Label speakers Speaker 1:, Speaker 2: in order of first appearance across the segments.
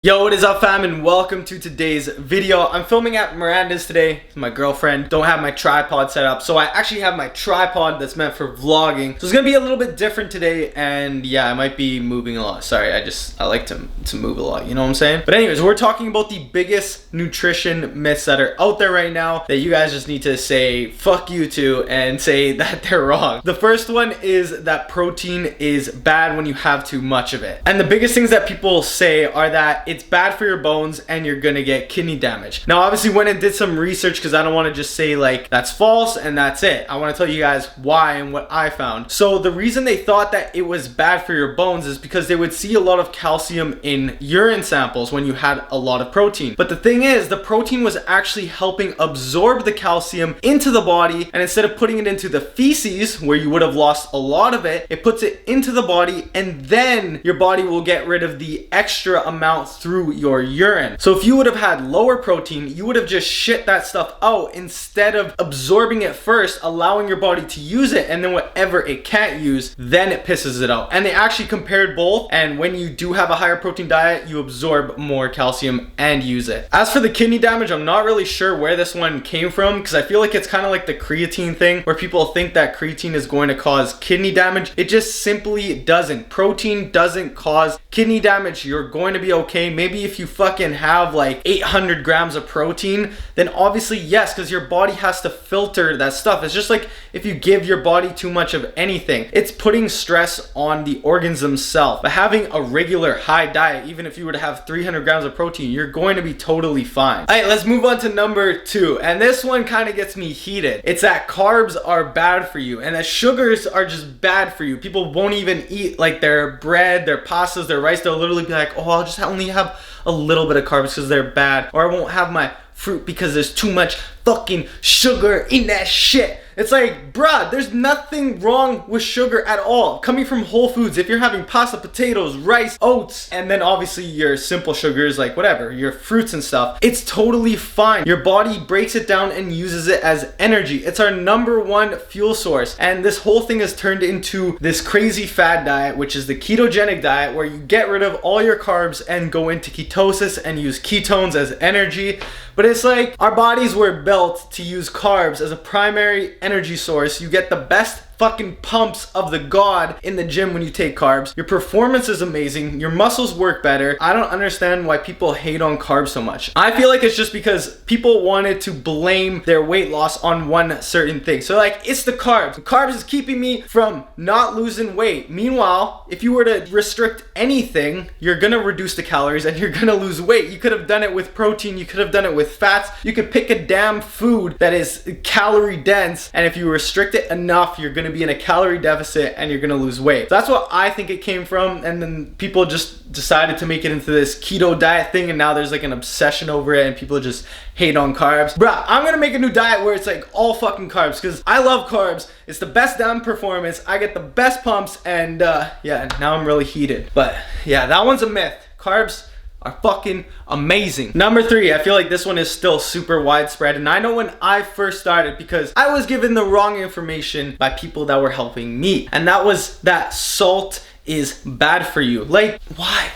Speaker 1: Yo, what is up fam, and welcome to today's video. I'm filming at Miranda's today with my girlfriend. Don't have my tripod set up, so I actually have my tripod that's meant for vlogging. So it's gonna be a little bit different today, and yeah, I might be moving a lot. Sorry, I like to move a lot, you know what I'm saying? But anyways, we're talking about the biggest nutrition myths that are out there right now that you guys just need to say fuck you to and say that they're wrong. The first one is that protein is bad when you have too much of it. And the biggest things that people say are that it's bad for your bones and you're gonna get kidney damage. Now obviously went and did some research because I don't want to just say like that's false and that's it. I want to tell you guys why and what I found. So the reason they thought that it was bad for your bones is because they would see a lot of calcium in urine samples when you had a lot of protein. But the thing is, the protein was actually helping absorb the calcium into the body, and instead of putting it into the feces where you would have lost a lot of it, it puts it into the body, and then your body will get rid of the extra amount through your urine. So if you would have had lower protein, you would have just shit that stuff out instead of absorbing it first, allowing your body to use it, and then whatever it can't use, then it pisses it out. And they actually compared both, and when you do have a higher protein diet, you absorb more calcium and use it. As for the kidney damage, I'm not really sure where this one came from, because I feel like it's kind of like the creatine thing where people think that creatine is going to cause kidney damage. It just simply doesn't. Protein doesn't cause kidney damage. You're going to be okay. Maybe if you fucking have like 800 grams of protein, then obviously yes, because your body has to filter that stuff. It's just like if you give your body too much of anything, it's putting stress on the organs themselves. But having a regular high diet, even if you were to have 300 grams of protein, you're going to be totally fine. All right, let's move on to number 2. And this one kind of gets me heated. It's that carbs are bad for you and that sugars are just bad for you. People won't even eat like their bread, their pastas, their rice. They'll literally be like, oh, I'll just only have a little bit of carbs because they're bad, or I won't have my fruit because there's too much fucking sugar in that shit. It's like, bruh, there's nothing wrong with sugar at all. Coming from Whole Foods, if you're having pasta, potatoes, rice, oats, and then obviously your simple sugars, like whatever, your fruits and stuff, it's totally fine. Your body breaks it down and uses it as energy. It's our number one fuel source. And this whole thing has turned into this crazy fad diet, which is the ketogenic diet, where you get rid of all your carbs and go into ketosis and use ketones as energy. But it's like our bodies were built to use carbs as a primary energy source. You get the best fucking pumps of the god in the gym when you take carbs. Your performance is amazing. Your muscles work better. I don't understand why people hate on carbs so much. I feel like it's just because people wanted to blame their weight loss on one certain thing. So like, it's the carbs. The carbs is keeping me from not losing weight. Meanwhile, if you were to restrict anything, you're gonna reduce the calories and you're gonna lose weight. You could have done it with protein. You could have done it with fats. You could pick a damn food that is calorie dense, and if you restrict it enough, you're gonna be in a calorie deficit and you're gonna lose weight. So that's what I think it came from, and then people just decided to make it into this keto diet thing, and now there's like an obsession over it and people just hate on carbs. Bruh, I'm gonna make a new diet where it's like all fucking carbs, because I love carbs. It's the best damn performance. I get the best pumps, and yeah, now I'm really heated. But yeah, that one's a myth. Carbs are fucking amazing. Number 3, I feel like this one is still super widespread, and I know when I first started, because I was given the wrong information by people that were helping me, and that was that salt is bad for you. Like,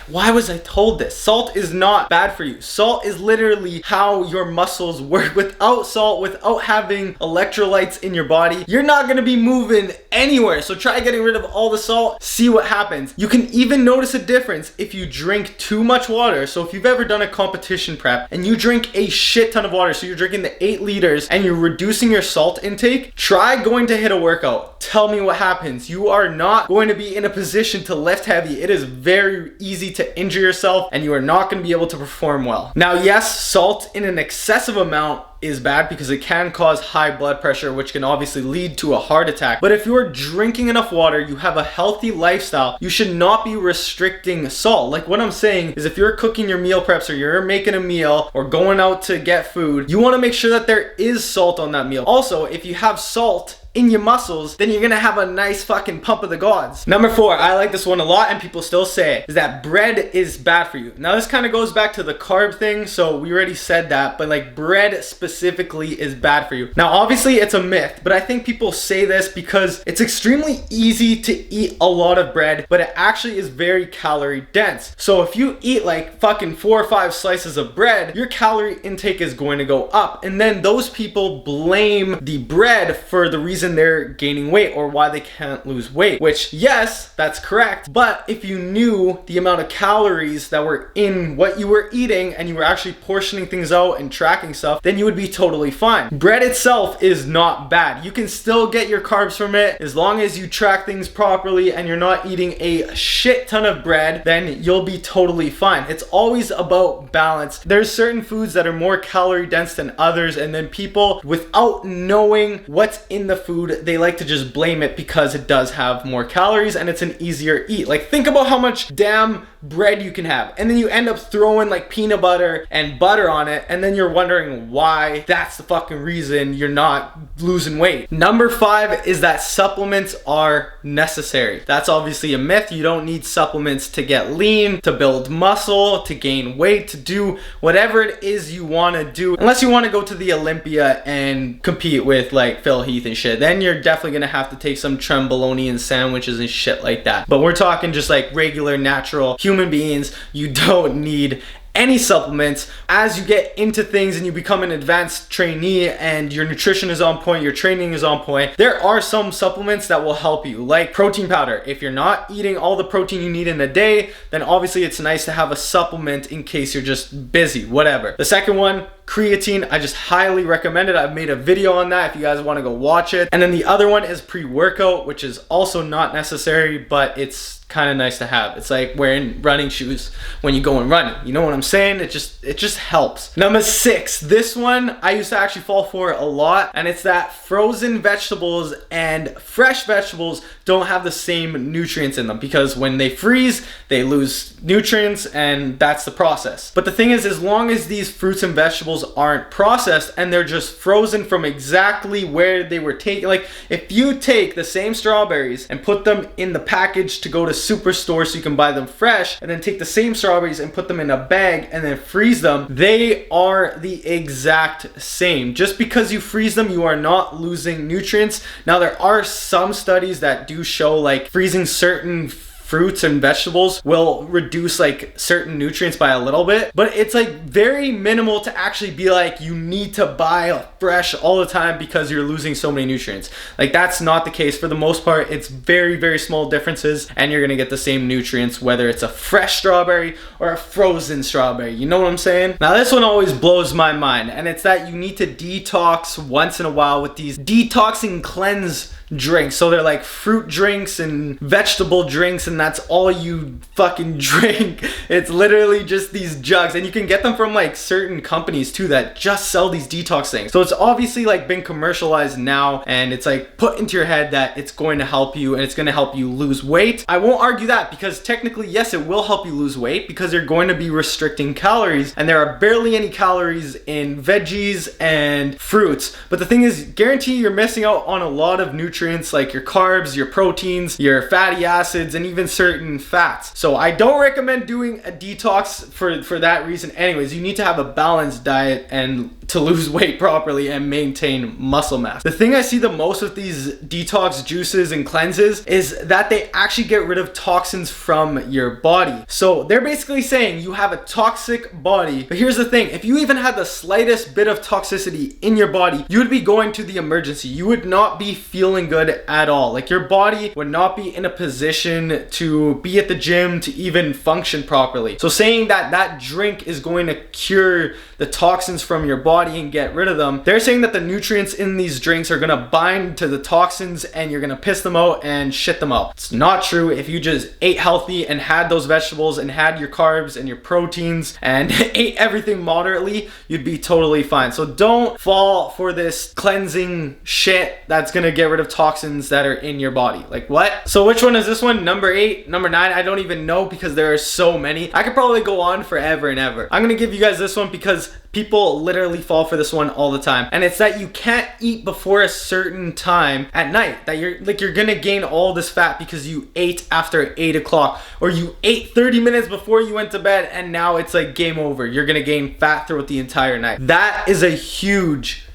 Speaker 1: why was I told this? Salt is not bad for you. Salt is literally how your muscles work. Without salt, without having electrolytes in your body, you're not gonna be moving anywhere. So try getting rid of all the salt, see what happens. You can even notice a difference if you drink too much water. So if you've ever done a competition prep and you drink a shit ton of water, so you're drinking the 8 liters and you're reducing your salt intake, try going to hit a workout. Tell me what happens. You are not going to be in a position to lift heavy. It is very easy to injure yourself, and you are not going to be able to perform well. Now, yes, salt in an excessive amount is bad because it can cause high blood pressure, which can obviously lead to a heart attack. But if you're drinking enough water, you have a healthy lifestyle, you should not be restricting salt. Like, what I'm saying is, if you're cooking your meal preps, or you're making a meal, or going out to get food, you want to make sure that there is salt on that meal. Also, if you have salt in your muscles, then you're gonna have a nice fucking pump of the gods. Number 4, I like this one a lot and people still say it, is that bread is bad for you. Now this kind of goes back to the carb thing, so we already said that, but like bread specifically is bad for you. Now obviously it's a myth, but I think people say this because it's extremely easy to eat a lot of bread, but it actually is very calorie dense. So if you eat like fucking 4 or 5 slices of bread, your calorie intake is going to go up, and then those people blame the bread for the reason they're gaining weight or why they can't lose weight, which yes, that's correct, but if you knew the amount of calories that were in what you were eating and you were actually portioning things out and tracking stuff, then you would be totally fine. Bread itself is not bad. You can still get your carbs from it as long as you track things properly and you're not eating a shit ton of bread, then you'll be totally fine. It's always about balance. There's certain foods that are more calorie dense than others, and then people, without knowing what's in the food, they like to just blame it because it does have more calories and it's an easier eat. Like think about how much damn bread you can have, and then you end up throwing like peanut butter and butter on it, and then you're wondering why that's the fucking reason you're not losing weight. Number 5 is that supplements are necessary. That's obviously a myth. You don't need supplements to get lean, to build muscle, to gain weight, to do whatever it is you want to do, unless you want to go to the Olympia and compete with like Phil Heath and shit. Then you're definitely gonna have to take some tremboloni and sandwiches and shit like that. But we're talking just like regular natural human beings. You don't need any supplements. As you get into things and you become an advanced trainee and your nutrition is on point, your training is on point, there are some supplements that will help you, like protein powder. If you're not eating all the protein you need in a day, then obviously it's nice to have a supplement in case you're just busy, whatever. The second one, creatine, I just highly recommend it. I've made a video on that if you guys want to go watch it. And then the other one is pre-workout, which is also not necessary, but it's kind of nice to have. It's like wearing running shoes when you go and running. You know what I'm saying? It just helps. Number 6, this one I used to actually fall for a lot, and it's that frozen vegetables and fresh vegetables don't have the same nutrients in them, because when they freeze, they lose nutrients, and that's the process. But the thing is, as long as these fruits and vegetables aren't processed and they're just frozen from exactly where they were taken, like if you take the same strawberries and put them in the package to go to superstore so you can buy them fresh, and then take the same strawberries and put them in a bag and then freeze them, they are the exact same. Just because you freeze them, you are not losing nutrients. Now there are some studies that do show like freezing certain fruits and vegetables will reduce like certain nutrients by a little bit, but it's like very minimal to actually be like you need to buy fresh all the time because you're losing so many nutrients. Like that's not the case. For the most part, it's very, very small differences and you're gonna get the same nutrients whether it's a fresh strawberry or a frozen strawberry. You know what I'm saying? Now this one always blows my mind, and it's that you need to detox once in a while with these detoxing cleanse drinks. So they're like fruit drinks and vegetable drinks, and that's all you fucking drink. It's literally just these jugs, and you can get them from like certain companies too that just sell these detox things. So it's obviously like been commercialized now, and it's like put into your head that it's going to help you and it's going to help you lose weight. I won't argue that, because technically yes, it will help you lose weight because you're going to be restricting calories, and there are barely any calories in veggies and fruits. But the thing is, guarantee you're missing out on a lot of nutrients like your carbs, your proteins, your fatty acids, and even certain fats. So I don't recommend doing a detox for that reason. Anyways, you need to have a balanced diet and to lose weight properly and maintain muscle mass. The thing I see the most with these detox juices and cleanses is that they actually get rid of toxins from your body. So they're basically saying you have a toxic body, but here's the thing, if you even had the slightest bit of toxicity in your body, you would be going to the emergency. You would not be feeling good at all. Like your body would not be in a position to be at the gym to even function properly. So saying that that drink is going to cure the toxins from your body and get rid of them, they're saying that the nutrients in these drinks are gonna bind to the toxins and you're gonna piss them out and shit them out. It's not true. If you just ate healthy and had those vegetables and had your carbs and your proteins and ate everything moderately, you'd be totally fine. So don't fall for this cleansing shit that's gonna get rid of toxins that are in your body. Like what? So which one is this one? Number 8, number 9, I don't even know because there are so many. I could probably go on forever and ever. I'm gonna give you guys this one because People literally fall for this one all the time, and it's that you can't eat before a certain time at night, that you're gonna gain all this fat because you ate after 8 o'clock, or you ate 30 minutes before you went to bed, and now it's like game over. You're gonna gain fat throughout the entire night. That is a huge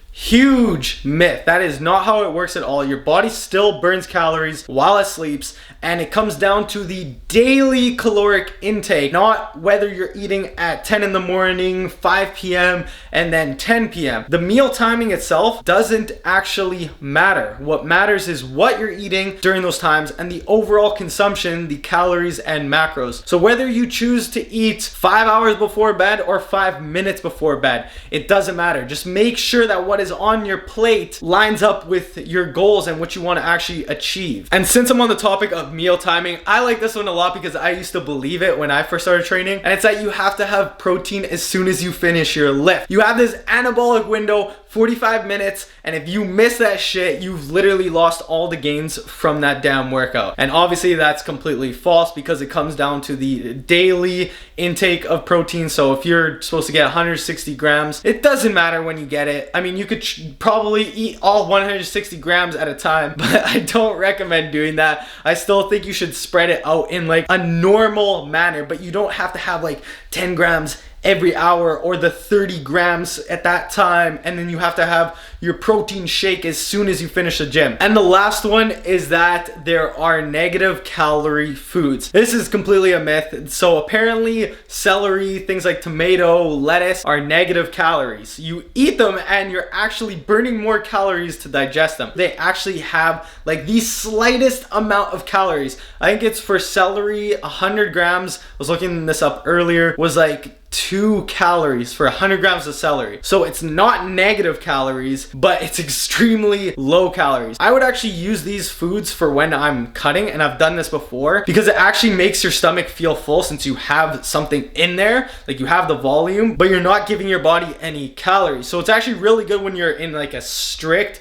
Speaker 1: myth. That is not how it works at all. Your body still burns calories while it sleeps, and it comes down to the daily caloric intake, not whether you're eating at 10 in the morning, 5 p.m., and then 10 p.m. The meal timing itself doesn't actually matter. What matters is what you're eating during those times and the overall consumption, the calories and macros. So whether you choose to eat 5 hours before bed or 5 minutes before bed, it doesn't matter. Just make sure that what is on your plate lines up with your goals and what you want to actually achieve. And since I'm on the topic of meal timing, I like this one a lot because I used to believe it when I first started training, and it's that you have to have protein as soon as you finish your lift. You have this anabolic window, 45 minutes, and if you miss that shit, you've literally lost all the gains from that damn workout. And obviously that's completely false because it comes down to the daily intake of protein. So if you're supposed to get 160 grams, it doesn't matter when you get it. I mean, you could probably eat all 160 grams at a time, but I don't recommend doing that. I still think you should spread it out in like a normal manner, but you don't have to have like 10 grams every hour or the 30 grams at that time, and then you have to have your protein shake as soon as you finish the gym. And the last one is that there are negative calorie foods. This is completely a myth. So apparently celery, things like tomato, lettuce are negative calories. You eat them and you're actually burning more calories to digest them. They actually have like the slightest amount of calories. I think it's for celery, 100 grams, I was looking this up earlier, was like 2 calories for 100 grams of celery. So it's not negative calories, but it's extremely low calories. I would actually use these foods for when I'm cutting, and I've done this before, because it actually makes your stomach feel full since you have something in there, like you have the volume, but you're not giving your body any calories. So it's actually really good when you're in like a strict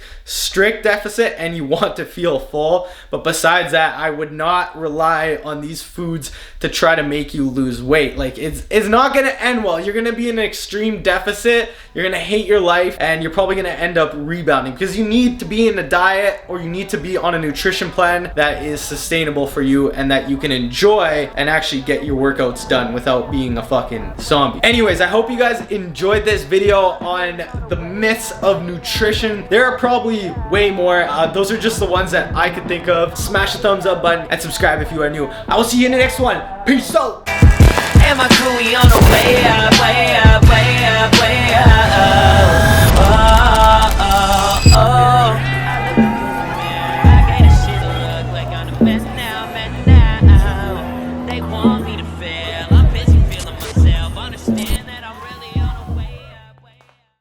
Speaker 1: deficit and you want to feel full. But besides that, I would not rely on these foods to try to make you lose weight. Like it's not gonna end well. You're gonna be in an extreme deficit, you're gonna hate your life, and you're probably gonna end up rebounding, because you need to be in a diet, or you need to be on a nutrition plan that is sustainable for you and that you can enjoy and actually get your workouts done without being a fucking zombie. Anyways, I hope you guys enjoyed this video on the myths of nutrition. There are probably way more. Those are just the ones that I could think of. Smash the thumbs up button and subscribe if you are new. I will see you in the next one. Peace out.
Speaker 2: And my crew, we on the way up, way up, way up, way up.